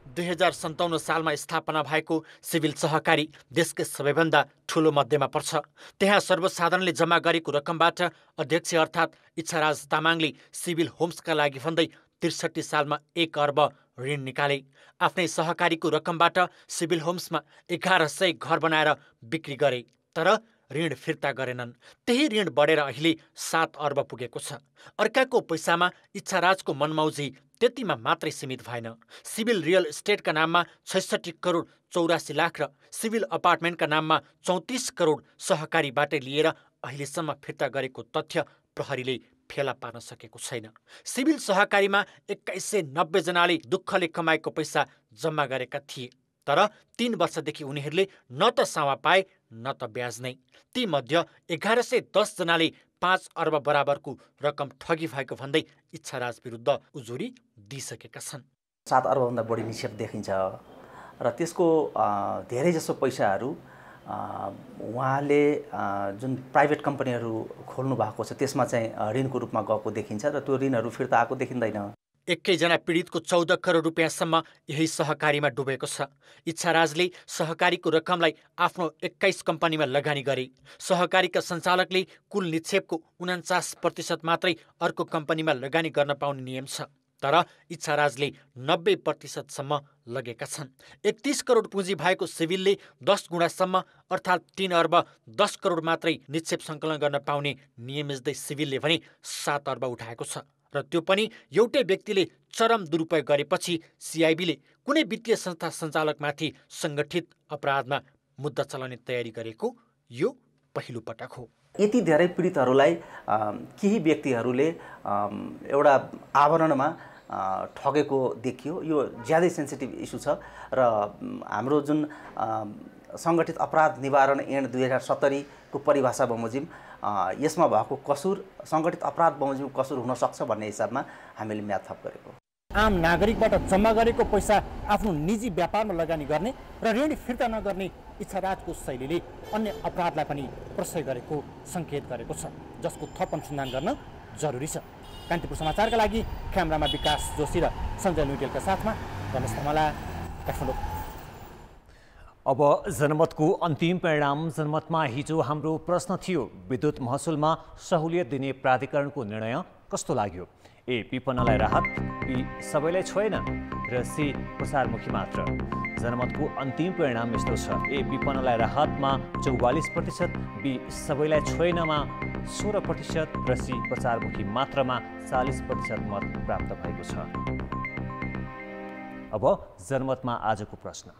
S30: 2057 सालमा स्थापना भएको सिभिल सहकारी देशकै सबैभन्दा ठूलो मध्येमा पर्छ। त्यहाँ सर्वसाधारणले जम्मा गरेको रकमबाट अध्यक्ष अर्थात् इच्छाराज तामाङले सिभिल होम्सका लागि भन्दै 63 सालमा 1 अर्ब ऋण निकाले। आफ्नै सहकारीको रकमबाट सिभिल होम्समा 1100 घर बनाएर बिक्री गरे, तर ऋण फिर्ता गरेनन्। त्यही ऋण बढेर अहिले 7 अर्ब पुगेको छ। अर्काको पैसामा इच्छाराजको मनमौजी त्यतिमा मात्रै सीमित भएन। सिभिल रियल इस्टेटका नाममा 66 करोड 84 लाख र सिभिल अपार्टमेन्टका नाममा 34 करोड सहकारीबाटै लिएर अहिलेसम्म फिर्ता गरेको तथ्य प्रहरीले फेला पार्न सकेको छैन। सिभिल सहकारीमा 2190 जनाले दुःखले कमाएको पैसा जम्मा गरेका थिए, तर 3 वर्षदेखि उनीहरूले न त सावा पाए न त ब्याज नै। ती मध्ये 1110 जनाले 5 अर्ब बराबरको रकम ठगी भएको भन्दै इच्छाराज विरुद्ध उजुरी दिइसकेका छन्।
S12: 7 अर्बभन्दा बढी निक्षेप देखिन्छ र त्यसको धेरैजसो पैसाहरू उहाँले जुन प्राइभेट कम्पनीहरू खोल्नु भएको छ त्यसमा चाहिँ ऋणको रूपमा गएको देखिन्छ र त्यो ऋणहरू फिर्ता आएको देखिँदैन।
S30: एकैजना पीडितको 14 करोड रुपियाँसम्म यही सहकारीमा डुबेको छ। इच्छाराजले सहकारीको रकमलाई आफ्नो 21 कम्पनीमा लगानी गरे। सहकारीका सञ्चालकले कुल निक्षेपको 49% मात्रै अर्को कम्पनीमा लगानी गर्न पाउने नियम छ, तर इच्छाराजले 90% सम्म लगेका छन्। 31 करोड पुँजी भएको सिभिलले 10 गुणासम्म अर्थात् 3 अर्ब 10 करोड मात्रै निक्षेप सङ्कलन गर्न पाउने नियमित सिभिलले भने 7 अर्ब उठाएको छ र त्यो पनि एउटै व्यक्तिले चरम दुरुपयोग गरेपछि सिआइबीले कुनै वित्तीय संस्था सञ्चालकमाथि सङ्गठित अपराधमा मुद्दा चलाउने तयारी गरेको यो पहिलो पटक हो।
S12: यति धेरै पीडितहरूलाई केही व्यक्तिहरूले एउटा आवरणमा ठगेको देखियो। यो ज्यादै सेन्सिटिभ इस्यु छ र हाम्रो जुन सङ्गठित अपराध निवारण ऐन 2070 को परिभाषा बमोजिम यसमा भएको कसुर सङ्गठित अपराध बमोजिम कसुर हुन सक्छ भन्ने हिसाबमा हामीले म्याद थप गरेको।
S13: आम नागरिकबाट जम्मा गरेको पैसा आफ्नो निजी व्यापारमा लगानी गर्ने र ऋण फिर्ता नगर्ने इच्छाराजको शैलीले अन्य अपराधलाई पनि प्रशय गरेको सङ्केत गरेको छ, जसको थप अनुसन्धान गर्न जरुरी छ। कान्तिपुर समाचारका लागि क्यामेरामा विकास जोशी र सञ्जय लुइटेलका साथमा रमेश धमला, काठमाडौँ।
S1: अब जनमतको अन्तिम परिणाम। जनमतमा हिजो हाम्रो प्रश्न थियो, विद्युत महसुलमा सहुलियत दिने प्राधिकरणको निर्णय कस्तो लाग्यो? ए विपन्नलाई राहत, बी सबैलाई छोएन र सी प्रसारमुखी मात्र। जनमतको अन्तिम परिणाम यस्तो छ, ए विपन्नलाई राहतमा 44%, बी सबैलाई छोएनमा 16% र सी प्रचारमुखी मात्रमा 40% मत प्राप्त भएको छ। अब जनमतमा आजको प्रश्न।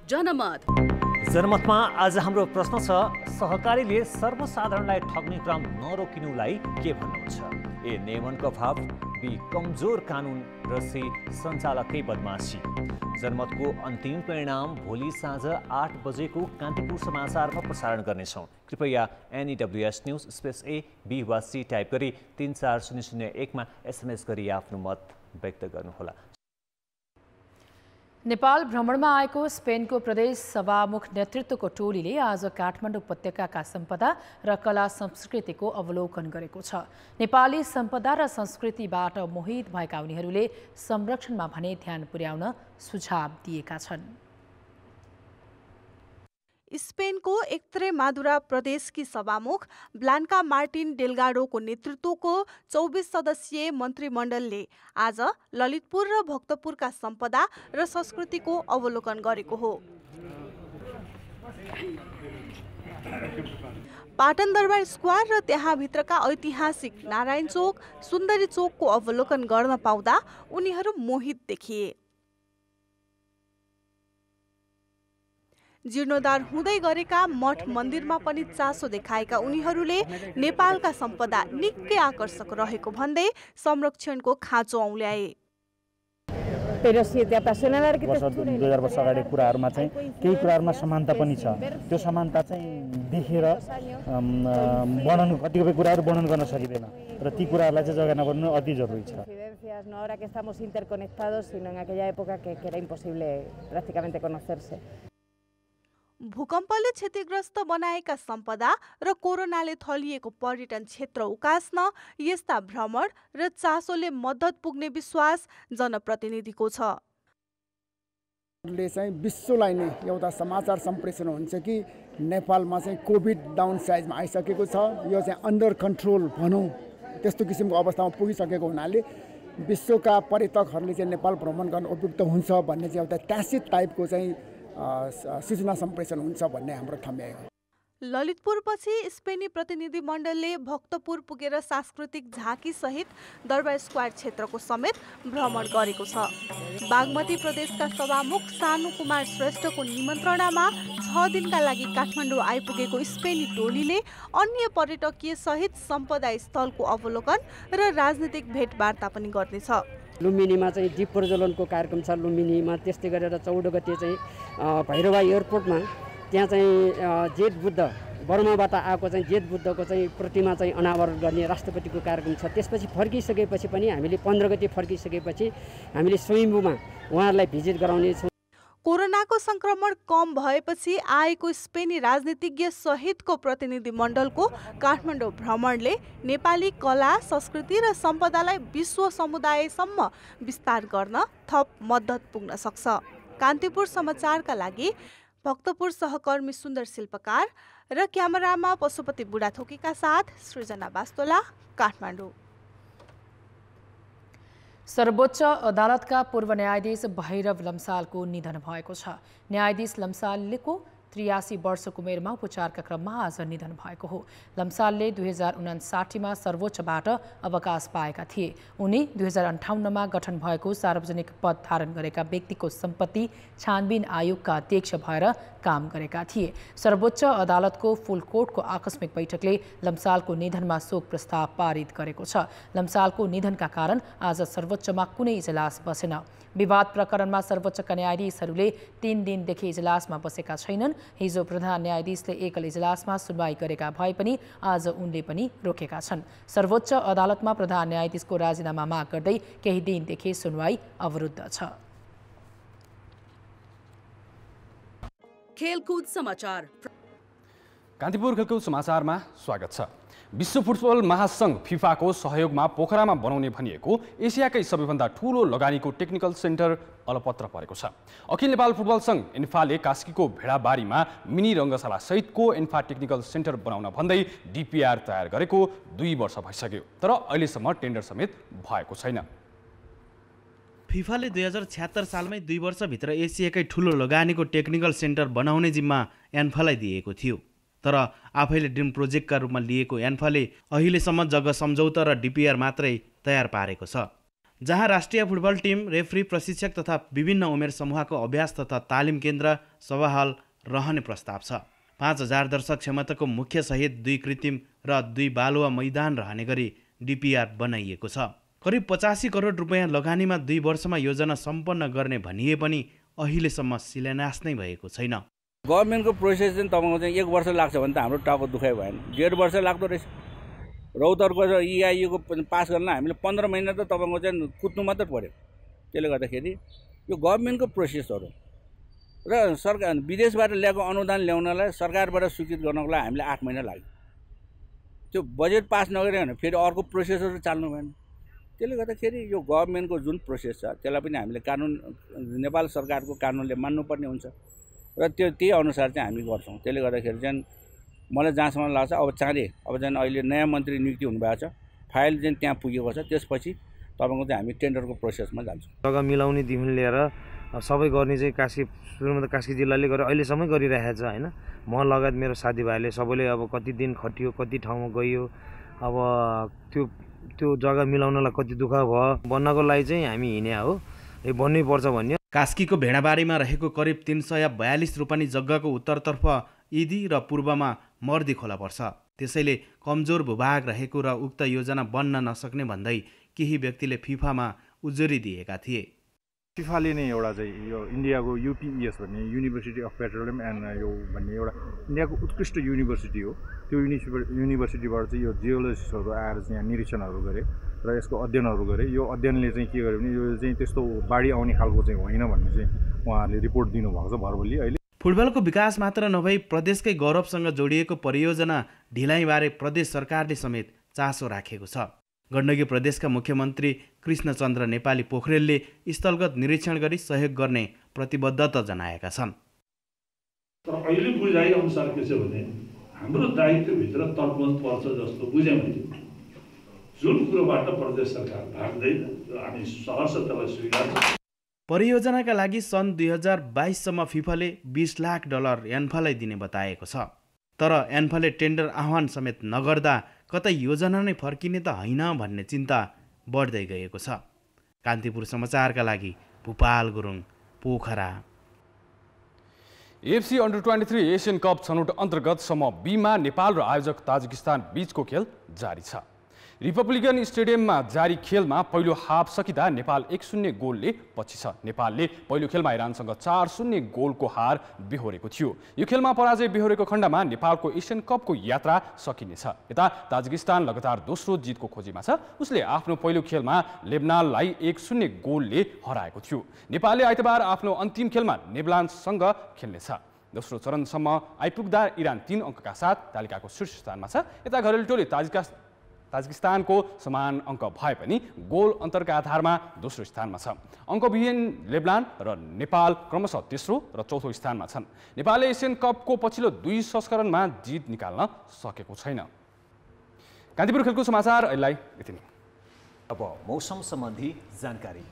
S1: जनमतमा आज हाम्रो प्रश्न छ, सहकारीले सर्वसाधारणलाई ठग्ने क्रम नरोकिनुलाई के भन्नुहुन्छ? ए नियमनको अभाव, बी बी कमजोर कानुन र सी सञ्चालकै बदमासी। जनमतको अन्तिम परिणाम भोलि साँझ 8 बजेको कान्तिपुर समाचारमा प्रसारण गर्नेछौँ। कृपया NEWS news space A B वा C टाइप गरी 34001 SMS गरी आफ्नो मत व्यक्त गर्नुहोला।
S2: नेपाल भ्रमणमा आएको स्पेनको प्रदेश सभामुख नेतृत्वको टोलीले आज काठमाडौँ उपत्यकाका सम्पदा र कला संस्कृतिको अवलोकन गरेको छ। नेपाली सम्पदा र संस्कृतिबाट मोहित भएका उनीहरूले संरक्षणमा भने ध्यान पुर्याउन सुझाव दिएका छन्।
S14: स्पेनको एक्त्रेमादुरा प्रदेशकी सभामुख ब्लान्का मार्टिन डेल्गाडोको नेतृत्वको 24 सदस्यीय मन्त्रीमण्डलले आज ललितपुर र भक्तपुरका सम्पदा र संस्कृतिको अवलोकन गरेको हो। पाटन दरबार स्क्वायर र त्यहाँभित्रका ऐतिहासिक नारायण चोक, सुन्दरी चोकको अवलोकन गर्न पाउँदा उनीहरू मोहित देखिए। जीर्णोद्धार हुँदै गरेका मठ मन्दिरमा पनि चासो देखाएका उनीहरूले नेपालका सम्पदा निकै आकर्षक रहेको भन्दै संरक्षणको खाँचो औल्याए।
S13: वर्ष 2000 वर्ष अगाडि कुराहरूमा चाहिँ केही कुराहरूमा समानता पनि छ। त्यो समानता चाहिँ देखेर वर्णन कतिपय कुराहरू वर्णन गर्न सकिँदैन र ती कुराहरूलाई चाहिँ जगा नगर्नु अति जरुरी छ।
S15: No ahora que estamos interconectados, sino en aquella época que era imposible prácticamente conocerse.
S14: भूकम्पले क्षतिग्रस्त बनाएका सम्पदा र कोरोनाले थलिएको पर्यटन क्षेत्र उकास्न यस्ता भ्रमण र चासोले मद्दत पुग्ने विश्वास जनप्रतिनिधिको छ।
S16: ले चाहिँ विश्वलाई नै एउटा समाचार सम्प्रेषण हुन्छ कि नेपालमा चाहिँ कोभिड डाउन साइजमा आइसकेको छ, यो चाहिँ अन्डर कन्ट्रोल भनौँ त्यस्तो किसिमको अवस्थामा पुगिसकेको हुनाले विश्वका पर्यटकहरूले चाहिँ नेपाल भ्रमण गर्न उपयुक्त हुन्छ भन्ने चाहिँ एउटा ट्यासिट टाइपको चाहिँ सूचना सम्प्रेषण हुन्छ भन्ने हाम्रो ठम्याइ हो।
S14: ललितपुरपछि स्पेनी प्रतिनिधि मण्डलले भक्तपुर पुगेर सांस्कृतिक झाँकी सहित दरबार स्क्वायर क्षेत्रको समेत भ्रमण गरेको छ। बागमती प्रदेशका सभामुख सानु कुमार श्रेष्ठको निमन्त्रणामा 6 दिनका लागि काठमाडौँ आइपुगेको स्पेनी टोलीले अन्य पर्यटकीय सहित सम्पदा स्थलको अवलोकन र राजनीतिक भेटवार्ता पनि गर्नेछ।
S17: लुम्बिनीमा चाहिँ दीप प्रज्वलनको कार्यक्रम छ लुम्बिनीमा। त्यस्तै गरेर 14 गते चाहिँ भैरवा एयरपोर्टमा त्यहाँ चाहिँ जेठ बुद्ध बर्माबाट आएको चाहिँ जेठ बुद्धको चाहिँ प्रतिमा चाहिँ अनावरण गर्ने राष्ट्रपतिको कार्यक्रम छ। त्यसपछि फर्किसकेपछि पनि हामीले 15 गते फर्किसकेपछि हामीले स्वयम्भूमा उहाँहरूलाई भिजिट गराउने छौँ।
S14: कोरोनाको संक्रमण कम भएपछि आएको स्पेनी राजनीतिज्ञ सहितको प्रतिनिधि मण्डलको काठमाडौँ भ्रमणले नेपाली कला, संस्कृति र सम्पदालाई विश्व समुदायसम्म विस्तार गर्न थप मद्दत पुग्न सक्छ। कान्तिपुर समाचारका लागि भक्तपुर सहकर्मी सुन्दर शिल्पकार र क्यामेरामा पशुपति बुढाथोकीका साथ सृजना बास्तोला, काठमाडौँ।
S2: सर्वोच्च अदालतका पूर्व न्यायाधीश भैरव लम्सालको निधन भएको छ। न्यायाधीश लम्सालको 83 वर्षको उमेरमा उपचारका क्रममा आज निधन भएको हो। लम्सालले 2059मा सर्वोच्चबाट अवकाश पाएका थिए। उनी 2058मा गठन भएको सार्वजनिक पद धारण गरेका व्यक्तिको सम्पत्ति छानबिन आयोगका अध्यक्ष भएर काम गरेका थिए। सर्वोच्च अदालतको फुल कोर्टको आकस्मिक बैठकले लम्सालको निधनमा शोक प्रस्ताव पारित गरेको छ। लम्सालको निधनका कारण आज सर्वोच्चमा कुनै इजलास बसेन। विवाद प्रकरणमा सर्वोच्चका न्यायाधीशहरूले 3 दिनदेखि इजलासमा बसेका छैनन्। हिजो प्रधान न्यायाधीशले एकल इजलासमा सुनवाई गरेका भए पनि आज उनले पनि रोकेका छन्। सर्वोच्च अदालतमा प्रधान न्यायाधीशको राजीनामा माग गर्दै केही दिनदेखि सुनवाई अवरुद्ध छ।
S8: खेलकुद समाचार।
S18: कान्तिपुर खेलकुद समाचारमा स्वागत छ। विश्व फुटबल महासंघ फिफाको सहयोगमा पोखरामा बनाउने भनिएको एसियाकै सबैभन्दा ठूलो लगानीको टेक्निकल सेन्टर अलपत्र परेको छ। अखिल नेपाल फुटबल संघ एन्फाले कास्कीको भेडाबारीमा मिनी रङ्गशाला सहितको एन्फा टेक्निकल सेन्टर बनाउन भन्दै डिपिआर तयार गरेको 2 वर्ष भइसक्यो, तर अहिलेसम्म टेन्डर समेत भएको छैन।
S19: फिफाले 2076 सालमै 2 वर्षभित्र एसियाकै ठूलो लगानीको टेक्निकल सेन्टर बनाउने जिम्मा एन्फालाई दिएको थियो, तर आफैले ड्रिम प्रोजेक्टका रूपमा लिएको एन्फाले अहिलेसम्म जग्गा सम्झौता र डिपिआर मात्रै तयार पारेको छ, जहाँ राष्ट्रिय फुटबल टिम, रेफ्री, प्रशिक्षक तथा विभिन्न उमेर समूहको अभ्यास तथा तालिम केन्द्र, सभा हल रहने प्रस्ताव छ। 5000 दर्शक क्षमताको मुख्य सहित 2 कृत्रिम र 2 बालुवा मैदान रहने गरी डिपिआर बनाइएको छ। करिब 85 करोड रुपैयाँ लगानीमा 2 वर्षमा योजना सम्पन्न गर्ने भनिए पनि अहिलेसम्म शिलान्यास नै भएको छैन।
S4: गभर्मेन्टको प्रोसेस चाहिँ तपाईँको चाहिँ 1 वर्ष लाग्छ भने त हाम्रो टाउको दुखाइ भएन, 1.5 वर्ष लाग्दो रहेछ। रौतरको EIU को पास गर्न हामीले 15 महिना त तपाईँको चाहिँ कुद्नु मात्रै पर्यो। त्यसले गर्दाखेरि यो गभर्मेन्टको प्रोसेसहरू र सरकार विदेशबाट ल्याएको अनुदान ल्याउनलाई सरकारबाट स्वीकृत गर्नको लागि हामीले 8 महिना लाग्यो। त्यो बजेट पास नगरे भने फेरि अर्को प्रोसेसहरू चाल्नु भएन। त्यसले गर्दाखेरि यो गभर्मेन्टको जुन प्रोसेस छ त्यसलाई पनि हामीले कानुन नेपाल सरकारको कानुनले मान्नुपर्ने हुन्छ र त्यही अनुसार चाहिँ हामी गर्छौँ। त्यसले गर्दाखेरि चाहिँ मलाई जहाँसम्म लाग्छ अब चाहिँ अहिले नयाँ मन्त्री नियुक्ति हुनुभएको छ, फाइल चाहिँ त्यहाँ पुगेको छ, त्यसपछि तपाईँको चाहिँ हामी टेन्डरको प्रोसेसमा जान्छौँ।
S5: जग्गा मिलाउनेदेखि लिएर सबै गर्ने चाहिँ सुरुमा त कास्की जिल्लाले गरेर अहिलेसम्म गरिरहेको छ होइन। म लगायत मेरो साथीभाइले सबैले अब कति दिन खटियो, कति ठाउँमा गइयो, अब त्यो जग्गा मिलाउनलाई कति दुःख भयो, बन्नको लागि चाहिँ हामी हिँड्या हो, बन्नै पर्छ भन्ने।
S19: कास्कीको भेडाबारीमा रहेको करिब 342 रोपनी जग्गाको उत्तरतर्फ इदी र पूर्वमा मर्दी खोला पर्छ। त्यसैले कमजोर भूभाग रहेको र उक्त योजना बन्न नसक्ने भन्दै केही व्यक्तिले फिफामा उजुरी दिएका थिए।
S6: फिफाले नै एउटा चाहिँ यो इन्डियाको UPES भन्ने युनिभर्सिटी अफ पेट्रोलियम एन्ड यो भन्ने एउटा इन्डियाको उत्कृष्ट युनिभर्सिटी हो। त्यो युनिभर्सिटीबाट चाहिँ यो जियोलोजिस्टहरू आएर चाहिँ यहाँ निरीक्षणहरू गरे र यसको अध्ययनहरू गरे। यो अध्ययनले चाहिँ के गर्यो भने यो चाहिँ त्यस्तो बाढी आउने खालको चाहिँ होइन भन्ने चाहिँ उहाँहरूले रिपोर्ट दिनुभएको छ भरभोलि। अहिले
S19: फुटबलको विकास मात्र नभई प्रदेशकै गौरवसँग जोडिएको परियोजना ढिलाइबारे प्रदेश सरकारले समेत चासो राखेको छ। गण्डकी प्रदेशका मुख्यमन्त्री कृष्णचन्द्र नेपाली पोखरेलले स्थलगत निरीक्षण गरी सहयोग गर्ने प्रतिबद्धता जनाएका छन्।
S9: तर अहिले बुझाइ अनुसार के छ भने हाम्रो दायित्वभित्र तर्कबन्द पर्छ जस्तो बुझेँ मैले। जुन कुरोबाट प्रदेश सरकार भाग्दैन हामी सहर्ष त्यसलाई स्वीकार गर्छौँ।
S19: परियोजनाका लागि सन् 2022 सम्म फिफाले $20 लाख एन्फालाई दिने बताएको छ। तर एन्फाले टेन्डर आह्वान समेत नगर्दा कतै योजना नै फर्किने त होइन भन्ने चिन्ता बढ्दै गएको छ। कान्तिपुर समाचारका लागि भूपाल गुरुङ, पोखरा।
S18: AFC अन्डर-23 एसियन कप छनौट अन्तर्गतसम्म बीमा नेपाल र आयोजक ताजिकिस्तान बीचको खेल जारी छ। रिपब्लिकन स्टेडियममा जारी खेलमा पहिलो हाफ सकिँदा नेपाल 1-0 गोलले पछि छ। नेपालले पहिलो खेलमा इरानसँग 4-0 गोलको हार बेहोरेको थियो। यो खेलमा पराजय बेहोरेको खण्डमा नेपालको एसियन कपको यात्रा सकिनेछ। यता ताजिकिस्तान लगातार दोस्रो जितको खोजीमा छ। उसले आफ्नो पहिलो खेलमा लेबनानलाई 1-0 गोलले हराएको थियो। नेपालले आइतबार आफ्नो अन्तिम खेलमा नेदरल्यान्ड्ससँग खेल्नेछ। दोस्रो चरणसम्म आइपुग्दा इरान 3 अङ्कका साथ तालिकाको शीर्ष स्थानमा छ। यता घरेलु टोली ताजिकिस्तानको समान अङ्क भए पनि गोल अन्तरका आधारमा दोस्रो स्थानमा छ। अङ्कविहीन लेबनान र नेपाल क्रमशः तेस्रो र चौथो स्थानमा छन्। नेपालले एसियन कपको पछिल्लो 2 संस्करणमा जित निकाल्न सकेको छैन। कान्तिपुर खेलको समाचार अहिलेलाई यति नै।
S1: अब मौसम सम्बन्धी जानकारी।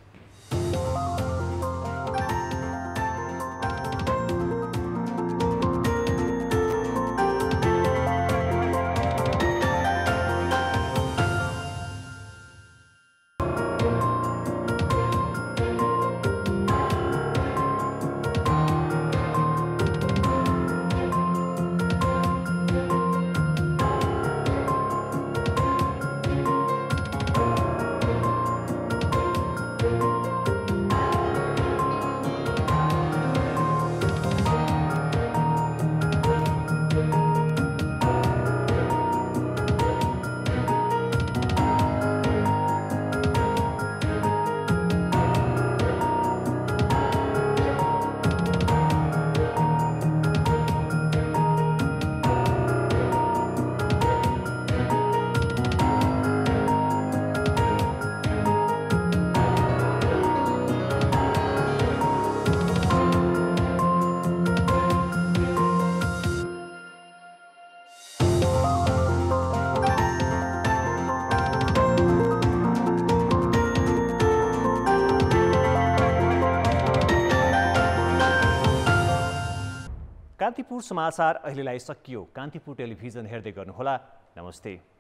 S1: कान्तिपुर समाचार अहिलेलाई सकियो। कान्तिपुर टेलिभिजन हेर्दै गर्नुहोला। नमस्ते।